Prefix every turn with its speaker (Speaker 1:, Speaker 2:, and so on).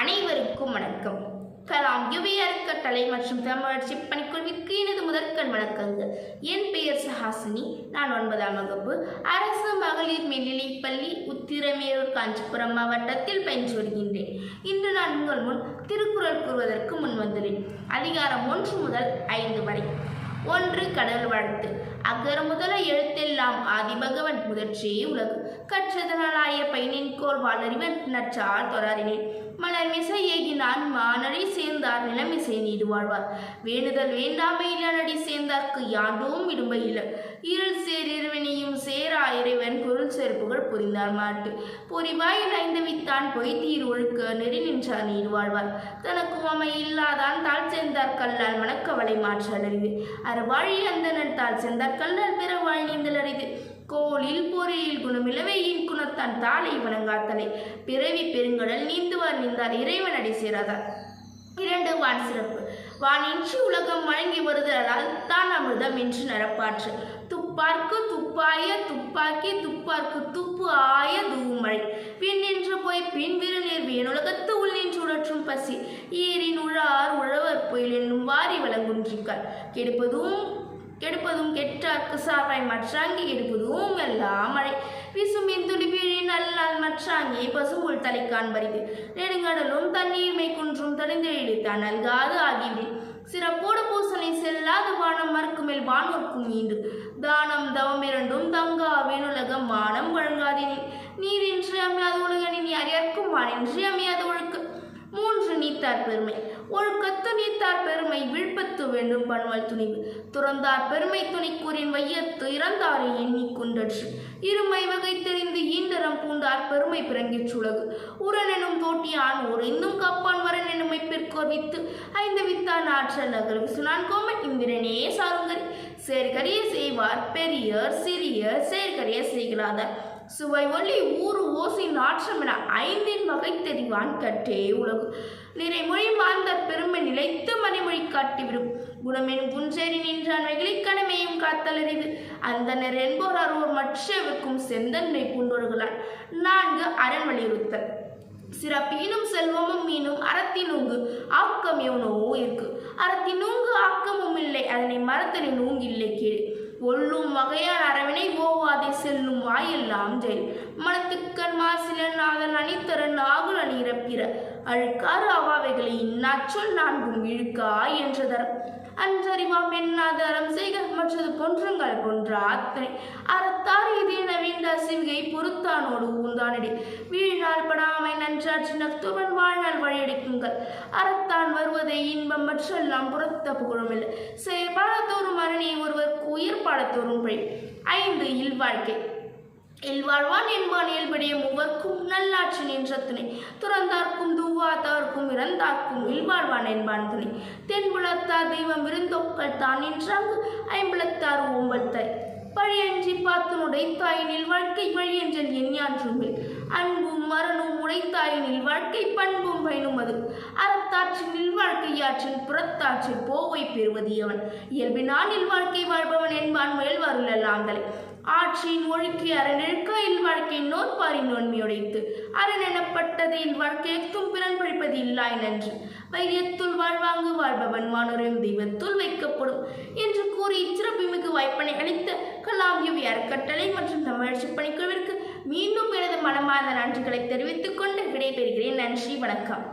Speaker 1: அனைவருக்கும் வணக்கம். கலாம் யுவி அறக்கட்டளை மற்றும் தமிழ் பணிக்குழுவிற்கு எனது முதற்கண் வணக்கங்கள். என் பெயர் சஹாசினி. நான் 9ஆம் வகுப்பு அரசு மகளிர் மேல்நிலைப்பள்ளி உத்திரமேரூர் காஞ்சிபுரம் மாவட்டத்தில் பயின்று வருகின்றேன். இன்று நான் உங்கள் முன் திருக்குறள் கூறுவதற்கு முன் வந்துள்ளேன். அதிகாரம் 1 முதல் 5 வரை. 1. கடவுள் வாழ்த்து. அகர முதல எழுத்தெல்லாம் ஆதிபகவன் முதற்றே உலகு கற்றதனாலாய பயனின் கோர் வாழறிவன் நற்றார் தொடரினேன் மலர் மிசை ஏகினான் மானடி சேர்ந்தார் நிலமிசை நீடு வாழ்வார் வேண்டுதல் வேண்டாமை இளநடி சேர்ந்தார்க்கு யாண்டும் இடும்பை இல்ல இருள் சேர் இருவினையும் சேரா இறைவன் பொருள் சேர்ப்புகள் புரிந்தார் மாட்டு பொறிவாயில் ஐந்தவித்தான் பொய்தீர் ஒழுக்க நெறி நின்றார் நீடு வாழ்வார் தனக்கு உமை இல்லாதான் தாழ் சேர்ந்தார் கல்லால் மணக்கவளை மாற்றால் அறிவு அறவாழி அந்தனன் தாழ் சேர்ந்தார் கல்லால் பிற வாழ் நீந்தல் அறிது கோளில் பொறியில் குணமிலவையின் குணத்தான் தாளை வணங்காத்தலை பிறவி பெருங்கடல் நீந்துவார் நீந்தார் இறைவன் அடி சேராதார். 2. வான் சிறப்பு. வானின்றி உலகம் வழங்கி வருதலால் தான் அமிர்தம் என்று நரப்பாற்று துப்பார்க்கு துப்பாய துப்பாக்கி துப்பார்க்கு துப்பு ஆய தூமழை பின் நின்று போய் பின் விருநீர் வியனுலகத்து உள் நின்று உழற்றும் பசி ஏரின் உழார் உழவர் புயல் என்னும் வாரி வழங்குன்றிக்கால் கெடுப்பதும் கெட்டார்க்கு சாவாய் மற்றாங்கி எடுப்பதும் எல்லாம் மழை விசும்பின் துடிப்பீழி நல்லால் மற்றாங்கே பசும்புல் தலை காண்பறிது நெடுங்கடலும் தண்ணீர்மை குன்றும் தடைந்தெழித்தான் நல்காது ஆகிவிடின் சிறப்போடு பூசனை செல்லாத வானம் மறுக்குமேல் வானோர்க்கும் ஈண்டு தானம் தவம் இரண்டும் தங்கா வேணுலகம் வானம் வழங்காதினின் நீரின்றி அமையாத உலகனின் யார்யார்க்கும் வானின்றி அமையாத ஒழுக்கு. 3. நீத்தார் பெருமை. ஒழுக்கத்து நீத்தார் பெருமை விழுப்பத்து வேண்டும் பண்வல் துணிவு துறந்தார் பெருமை துணிக்கூறின் வையத்து இறந்தாரை எண்ணி குன்றற்று இருமை வகை தெரிந்து ஈண்டரம் பூண்டார் பெருமை பிறங்கிற்றுலகு உரனெனும் தோட்டியான் ஒரு இன்னும் கப்பான் வரன் எனும் மைப்பிற்கோர் வித்து 5 வித்தான் ஆற்றல் நகர் விசுனான் கோமன் இந்திரனே சாருங்கரி சேர்கரிய செய்வார் பெரியர் சிறியர் சேர்கரிய செய்கிறாதார் சுவை ஒளி ஊறு ஓசை நாற்றம் என 5 வகை தெரிவான் கற்றே உலகு நிறைமொழி மாந்தர் பெருமை நிலைத்து மறைமொழி காட்டிவிடும் குணமெனும் குன்றேறி நின்றான் வெகுளி கடமையும் காத்தலறிவு அந்தனர் என்போர் அறுவோர் மற்றவர்க்கும் செந்தன்மை பூண்டோர்களான். 4. அரண் வலியுறுத்தல். சிறப்பீனும் செல்வமும் மீனும் அறத்தினூங்கு ஆக்கம் எவனோ இருக்கு அறத்தினூங்கு ஆக்கமும் இல்லை அதனை மரத்தனை நூங்கில்லை கீழ் ஒல்லும் வகையான அறவினை ஓவாதை செல்லும் வாயெல்லாம் ஜெயில் மனத்துக்கண் மாசிலன் நாதன் அணித்தரன் ஆகுல நீரப்பிற அழுக்காறு அவாவைகளை இந்நாச்சொல் 4 இழுக்கா என்ற தரம் அன்றறிவாம் எண்ணாத அறம் செய்க மற்றது பொன்றங்கள் போன்ற அத்தனை அறத்தார் இதேன வேண்ட சிவிகை பொறுத்தானோடு ஊந்தானடி வீழ்நாள் படாமை நன்றாற்றி நக்துவன் வாழ்நாள் வழியடிக்குங்கள் அறத்தான் வருவதை இன்பம் மற்றெல்லாம் புறத்த புகழுமில்லை செயற்பாடத்தோறும் அரணை ஒருவருக்கு உயிர் பாடத்தோறும் பழி. 5. இல்வாழ்க்கை. இல்வாழ்வான் என்பான் இயல்படைய மூவர்க்கும் நல்லாட்சி நின்ற துணை துறந்தார்க்கும் தூவாத்தார்க்கும் இறந்தார்க்கும் இல்வாழ்வான் என்பான் துணை தென்புலத்தார் தெய்வம் விருந்தொக்கள் தான் நின்றாங்கு 5 ஓம்பல் தாய் பழியன்றி பார்த்து உடைத்தாயினில் வாழ்க்கை வழியென்றல் எஞ்ஞான்றுமில் அன்பும் மரணும் உடைத்தாயினில் வாழ்க்கை பண்பும் பயனும் அது அறத்தாற்றினில் வாழ்க்கையாற்றின் புறத்தாற்றில் போவை பெறுவது எவன் இயல்பினான் இல்வாழ்க்கை வாழ்பவன் என்பான் முயல்வாருளெல்லாம் தலை ஆற்றின் ஒழுக்கி அரணெழுக்க இல்வாழ்க்கை நோற்பாரின் நோன்மையுடைத்து அரண் எனப்பட்டது இல்வாழ்க்கையத்தும் பிறன் பழிப்பது இல்லாய் நன்று வைரியத்துள் வாழ்வாங்கு வாழ்பவன் மானுரையும் தெய்வத்துள் வைக்கப்படும் என்று கூறி சிறப்புமிகு வாய்ப்பினை அளித்த கலாம் யுவி அறக்கட்டளை மற்றும் தமிழ் பணிக்குழுவிற்கு மீண்டும் எனது மனமார்ந்த நன்றிகளை தெரிவித்துக் கொண்டு விடைபெறுகிறேன். நன்றி, வணக்கம்.